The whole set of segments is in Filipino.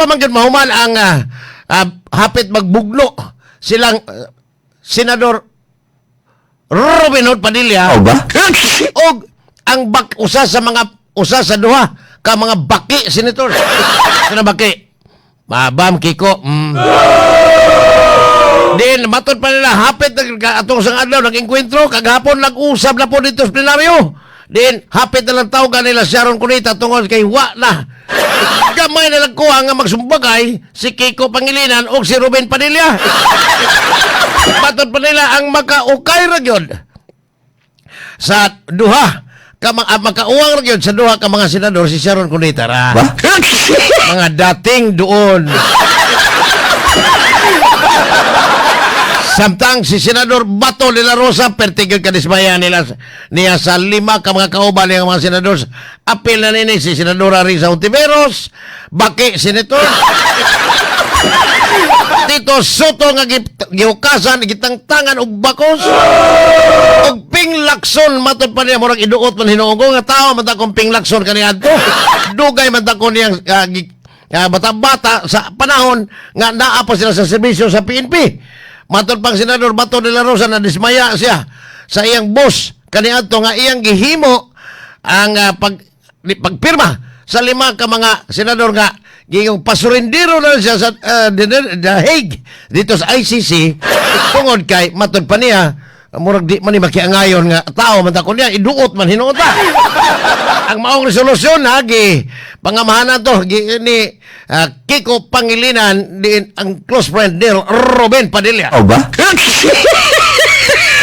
pa man gyud mahuman ang hapit magbugno silang Senador Robin Hood Padilla. O ba? Og ang usa sa duha ka mga baki senators. Sino baki? Mabam Kiko. Din matod pa nila hapit atong sang adlaw nag-enkwentro kaghapon nag-usab na po dito sa plenaryo. Din hapit na lang tawgan nila Sharon Cunita tungod kay wa na. Gamay na lang kuha nga magsumbagay si Kiko Pangilinan o si Ruben Padilla. Matod pa nila ang makaukay ra gyud sa duha makauwang ra gyud sa duha ka mga senador si Sharon Cunita ra. Mga dating doon. Samtang si Senador Bato de la Rosa pertigil kadismaya niya sa 5 ka mga kauban ng mga senador. Apil na nini si Senadora Risa Ontiveros, baki senator. Tito Soto nga gihukasan gitangtangan og bakos. Og Ping Lacson matod pa niya murag iduot man hinuogo nga tao man ta kung Ping Lacson kaniadto. Dugay man ta kon niyang bata-bata sa panahon nga naa pa sila sa serbisyo sa PNP. Matod pang Senador Bato de la Rosa na dismaya siya sa iyang boss kaniadto nga iyang gihimo ang pagpirma sa 5 ka mga senador nga gingong pasurindiro na siya sa The Hague dito sa ICC tungod kay matod pa niya murag di man ni makiangayon nga tao man ta kun niya iduot man hinuota. Ang maong resolusyon gi pangamahanan to ni Kiko Pangilinan din ang close friend ni Ruben Padilla. O ba?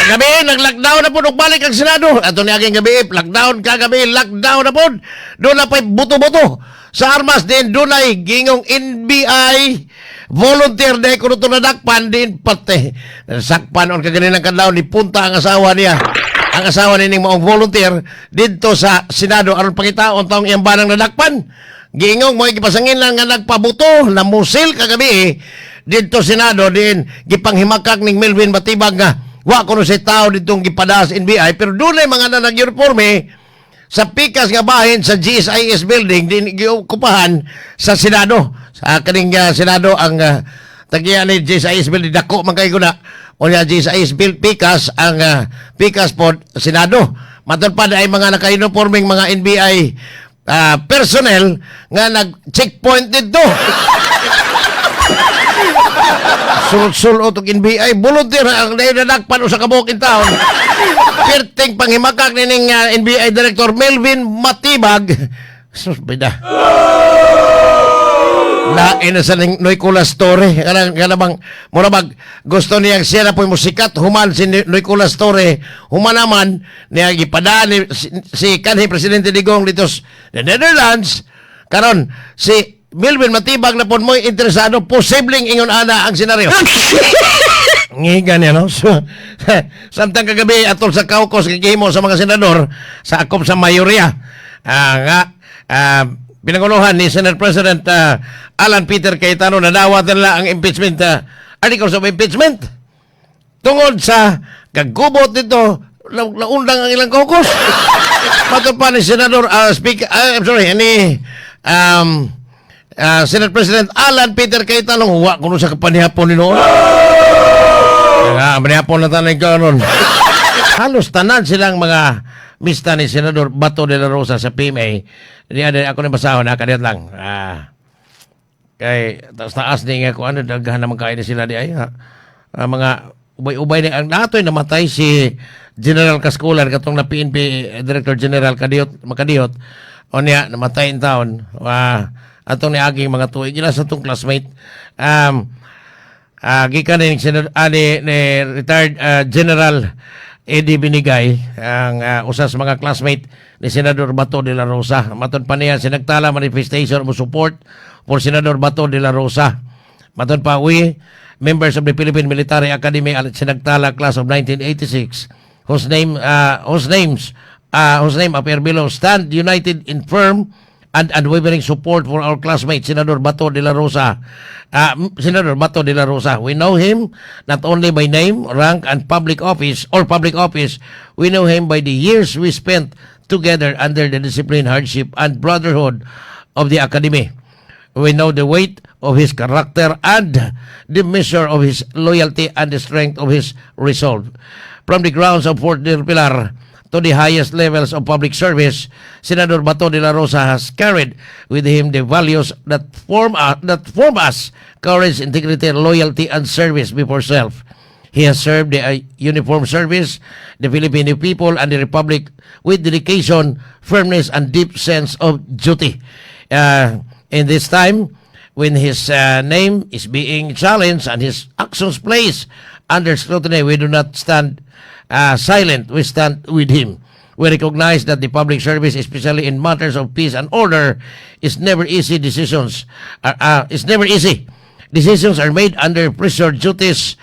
Kagabi nag-lockdown na po balik ang Senado. Ato ni aging gabi lockdown kagabi lockdown na po. Doon na pa buto-buto sa armas din doon ay gingong NBI volunteer dahil kung ito nadakpan din pati sakpan on kaganinang kadlaw ni punta ang asawa niya ang asawa nining maong volunteer dito sa Senado aron pangitaon taong iyang banang nadakpan gingong mo gipasangin lang nga nagpabuto na musil kagabi dito Senado din gipanghimakak ning Melvin Matibag nga wa kuno sa tao ditong gipadas NBI pero doon ay mga nag-uniforme sa pikas nga bahin sa GSIS building din giukupahan sa Senado sa kaning Senado ang tagiya ni GSIS building dako man kay kuna o niya GSIS pikas ang pikas po Senado matod pa ay mga naka-uniforming mga NBI personnel nga nag-checkpoint dito. Sul-sul og NBI volunteer ang nadakpan sa kabuok in town. Perting panghimakak nining NBI Director Melvin Matibag. Susbida. Lain na sa Nicolas Torre. Kana bang murabag gusto niya siya na po musikat human si Nicolas Torre. Human naman niya gipadaan si kanhi Presidente Digong dito sa Netherlands. Karon si Melvin Matibag na po mo'y interesado posibleng ingon ana ang senaryo. Ngigan yan, no? So, samtang kagabi atol sa kaukos kikimo sa mga senador sa akop sa mayorya pinanguluhan ni Senate President Alan Peter Cayetano na dawat nila ang impeachment articles of impeachment tungod sa kagubot nito naundang ang ilang kaukos. Matod pa ni Senador Senate President Alan Peter Cayetano huwa kuno sa kapanihapon ni noon. Manihapon na tanay karon. Halos tanan silang mga mista ni Senador Bato de la Rosa sa PMA. Diyan ako na basahon na kadiyat lang. Kay taas ni nga ko ano daghan naman kain sila di ay mga ubay-ubay ni ang natoy namatay si General Casculan katong na PNP Director General Makadiyot. O niya namatay in town. Atong ni aging mga tuig gila sa tong classmate gikan ni retired General Eddie Binigay ang usas mga classmate ni Senador Bato de la Rosa. Matod pa niya sinagtala manifestation of support for Senador Bato de la Rosa. Matod pa we members of the Philippine Military Academy sinagtala class of 1986 whose name appear below stand united in firm and unwavering support for our classmate, Senador Bato de la Rosa. Senador Bato de la Rosa, we know him not only by name, rank, and public office, we know him by the years we spent together under the discipline, hardship, and brotherhood of the Academy. We know the weight of his character and the measure of his loyalty and the strength of his resolve. From the grounds of Fort del Pilar to the highest levels of public service, Senador Bato de la Rosa has carried with him the values that form us: courage, integrity, loyalty, and service before self. He has served the uniformed service, the Filipino people, and the Republic with dedication, firmness, and deep sense of duty. In this time, when his name is being challenged and his actions placed under scrutiny, we do not stand silent. We stand with him. We recognize that the public service, especially in matters of peace and order, is never easy. Decisions are made under pressure. Duties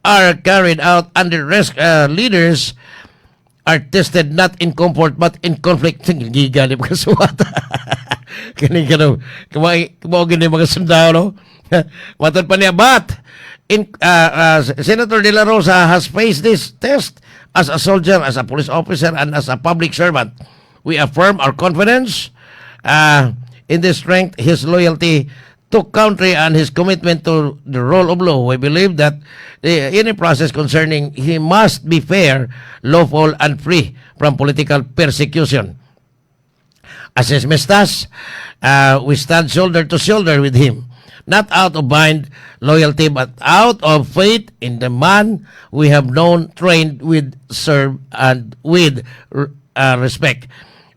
are carried out under risk. Leaders are tested not in comfort but in conflict. Giga ni mga suwata. Kani kumao gini mga sundao, no? Matod pa niya, but Senator De La Rosa has faced this test as a soldier, as a police officer, and as a public servant. We affirm our confidence in the strength, his loyalty to country, and his commitment to the rule of law. We believe that any process concerning him must be fair, lawful, and free from political persecution. As his Mestas, we stand shoulder to shoulder with him, not out of blind loyalty, but out of faith in the man we have known, trained with, served, and with respect.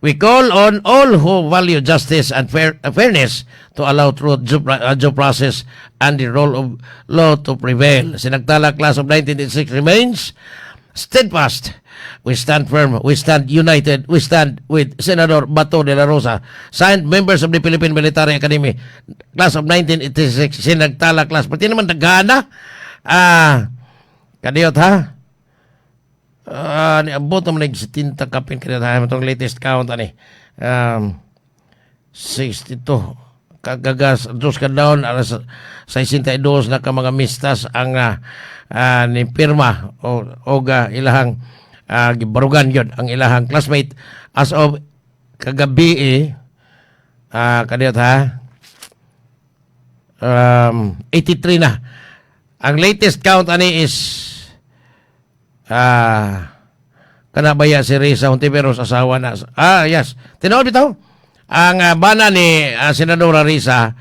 We call on all who value justice and fairness to allow truth, due process, and the rule of law to prevail. Sinagtala class of 1986 remains steadfast. We stand firm, we stand united, we stand with Senador Bato de la Rosa. Signed, members of the Philippine Military Academy, class of 1986, Sinagtala class. Pati naman tagana, kadiyot ha? Niabot naman nagsitinta kapin kadiyot ha? Itong latest count, 62. Kagagas, dos ka down, alas 62 na ka mga mistas ang ni pirma o ilahang gibarugan yun ang ilahang classmate as of kagabi kadiyot ha 83 na ang latest count ani is kanabaya si Risa Hontiveros asawa na yes tinawag bitaw ang bana ni Senadora Risa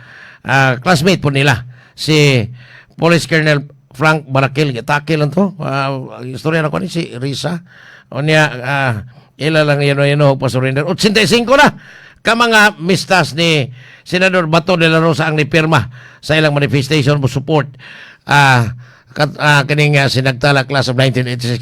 classmate po nila si Police Colonel Frank Barakil, gitakil lang to. Istorya na ko ni si Risa. O niya, ila lang yun pa-surrender. 85 na ka mga mistas ni Senador Bato de la Rosa ang nipirma sa ilang manifestation mo support kaning sinagtala class of 1986.